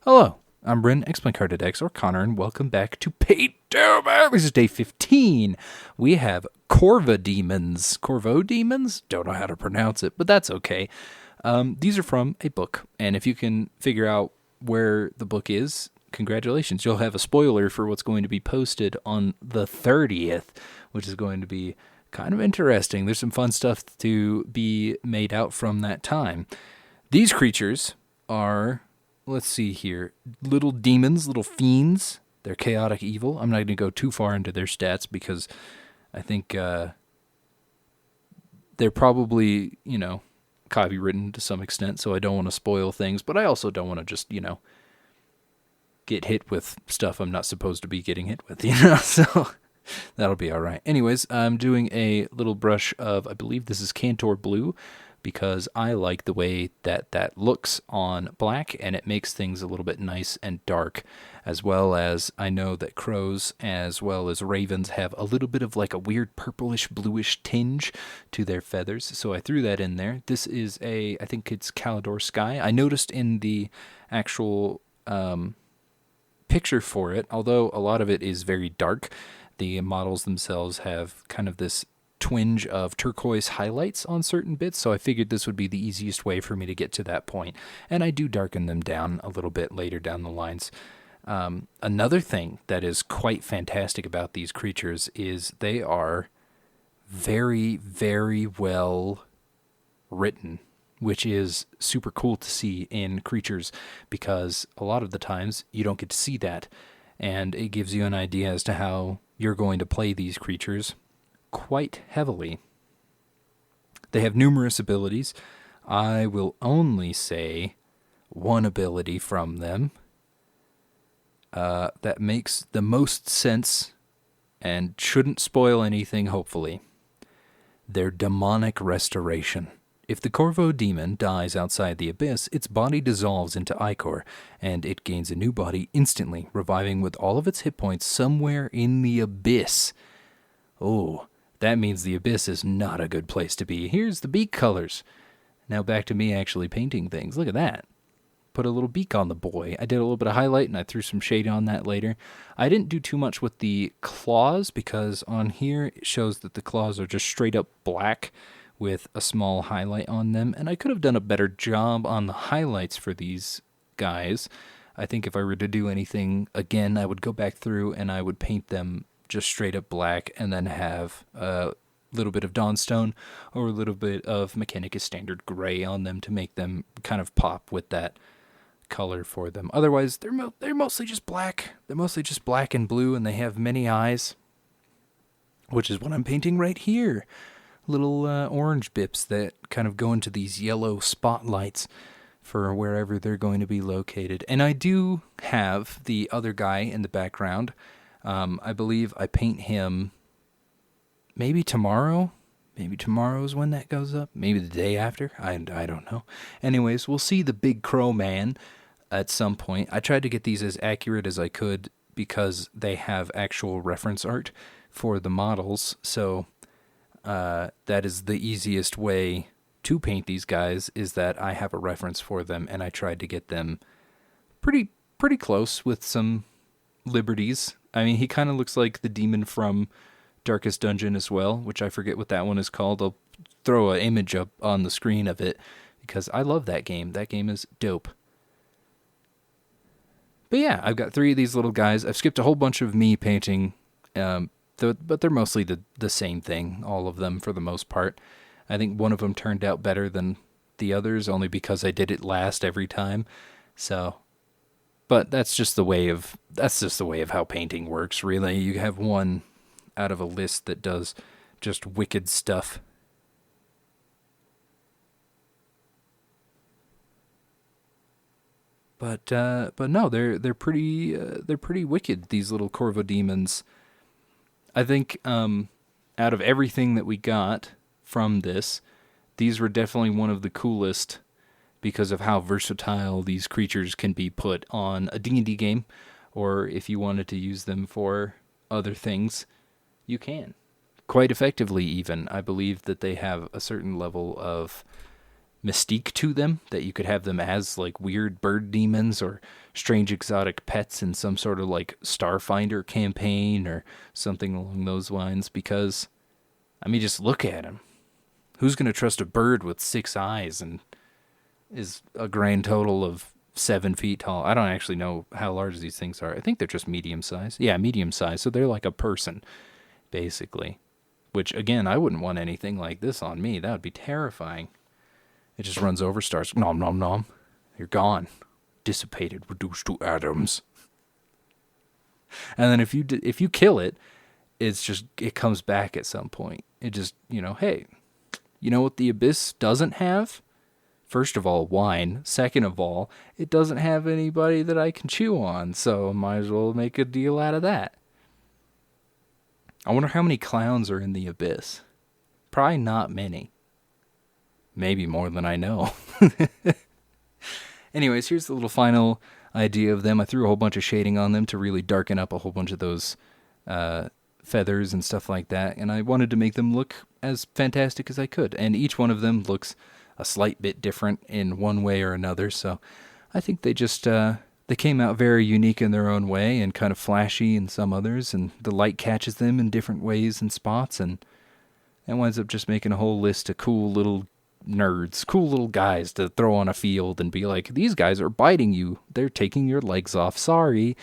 Hello, I'm Bryn, Explain Card Decks, or Connor, and welcome back to Paintober. This is day 15. We have Corvodemons. Corvodemons? Don't know how to pronounce it, but that's okay. These are from a book, and if you can figure out where the book is, congratulations. You'll have a spoiler for what's going to be posted on the 30th, which is going to be kind of interesting. There's some fun stuff to be made out from that time. These creatures are, let's see here, little demons, little fiends. They're chaotic evil. I'm not going to go too far into their stats because I think they're probably, copywritten to some extent, so I don't want to spoil things, but I also don't want to just, get hit with stuff I'm not supposed to be getting hit with, so that'll be all right. Anyways, I'm doing a little brush of, I believe this is Cantor Blue, because I like the way that looks on black, and it makes things a little bit nice and dark, as well as I know that crows as well as ravens have a little bit of like a weird purplish bluish tinge to their feathers, so I threw that in there. This is I think it's Calidor Sky. I noticed in the actual picture for it, although a lot of it is very dark, the models themselves have kind of this twinge of turquoise highlights on certain bits, so I figured this would be the easiest way for me to get to that point, and I do darken them down a little bit later down the lines. Another thing that is quite fantastic about these creatures is they are very, very well written, which is super cool to see in creatures, because a lot of the times you don't get to see that, and it gives you an idea as to how you're going to play these creatures quite heavily. They have numerous abilities. I will only say one ability from them that makes the most sense and shouldn't spoil anything, hopefully. Their demonic restoration. If the Corvodemon dies outside the abyss, its body dissolves into ichor, and it gains a new body instantly, reviving with all of its hit points somewhere in the abyss. Oh, that means the abyss is not a good place to be. Here's the beak colors. Now back to me actually painting things. Look at that. Put a little beak on the boy. I did a little bit of highlight and I threw some shade on that later. I didn't do too much with the claws because on here it shows that the claws are just straight up black with a small highlight on them, and I could have done a better job on the highlights for these guys. I think if I were to do anything again, I would go back through and I would paint them just straight up black and then have a little bit of Dawnstone or a little bit of Mechanicus Standard Gray on them to make them kind of pop with that color for them. Otherwise, they're mostly just black. They're mostly just black and blue, and they have many eyes, which is what I'm painting right here. Little orange bips that kind of go into these yellow spotlights for wherever they're going to be located. And I do have the other guy in the background. I believe I paint him maybe tomorrow. Maybe tomorrow is when that goes up. Maybe the day after. I don't know. Anyways, we'll see the big crow man at some point. I tried to get these as accurate as I could because they have actual reference art for the models. So that is the easiest way to paint these guys, is that I have a reference for them, and I tried to get them pretty close with some liberties. I mean, he kind of looks like the demon from Darkest Dungeon as well, which I forget what that one is called. I'll throw an image up on the screen of it because I love that game. That game is dope. But yeah, I've got 3 of these little guys. I've skipped a whole bunch of me painting, but they're mostly the same thing, all of them for the most part. I think one of them turned out better than the others, only because I did it last every time. So, but that's just the way of how painting works, really. You have one out of a list that does just wicked stuff. But no, they're pretty wicked, these little Corvodemons. I think out of everything that we got from this, these were definitely one of the coolest because of how versatile these creatures can be put on a D&D game, or if you wanted to use them for other things, you can. Quite effectively even. I believe that they have a certain level of mystique to them, that you could have them as like weird bird demons or strange exotic pets in some sort of like Starfinder campaign or something along those lines. Because, I mean, just look at him. Who's going to trust a bird with 6 eyes and is a grand total of 7 feet tall? I don't actually know how large these things are. I think they're just medium size. Yeah, medium size. So they're like a person, basically. Which, again, I wouldn't want anything like this on me. That would be terrifying. It just runs over, starts nom nom nom. You're gone. Dissipated, reduced to atoms. And then if you kill it, it comes back at some point. It just, hey, you know what the abyss doesn't have? First of all, wine. Second of all, it doesn't have anybody that I can chew on, so I might as well make a deal out of that. I wonder how many clowns are in the abyss. Probably not many. Maybe more than I know. Anyways, here's the little final idea of them. I threw a whole bunch of shading on them to really darken up a whole bunch of those feathers and stuff like that, and I wanted to make them look as fantastic as I could. And each one of them looks a slight bit different in one way or another, so I think they just they came out very unique in their own way and kind of flashy in some others, and the light catches them in different ways and spots, and it winds up just making a whole list of cool little nerds, cool little guys to throw on a field and be like, these guys are biting you, they're taking your legs off, sorry.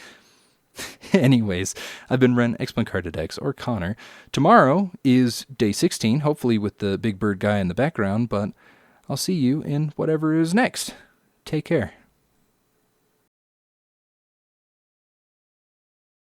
Anyways, I've been Ren, Explain Carded X, or Connor. Tomorrow is day 16, hopefully with the big bird guy in the background, but I'll see you in whatever is next. Take care.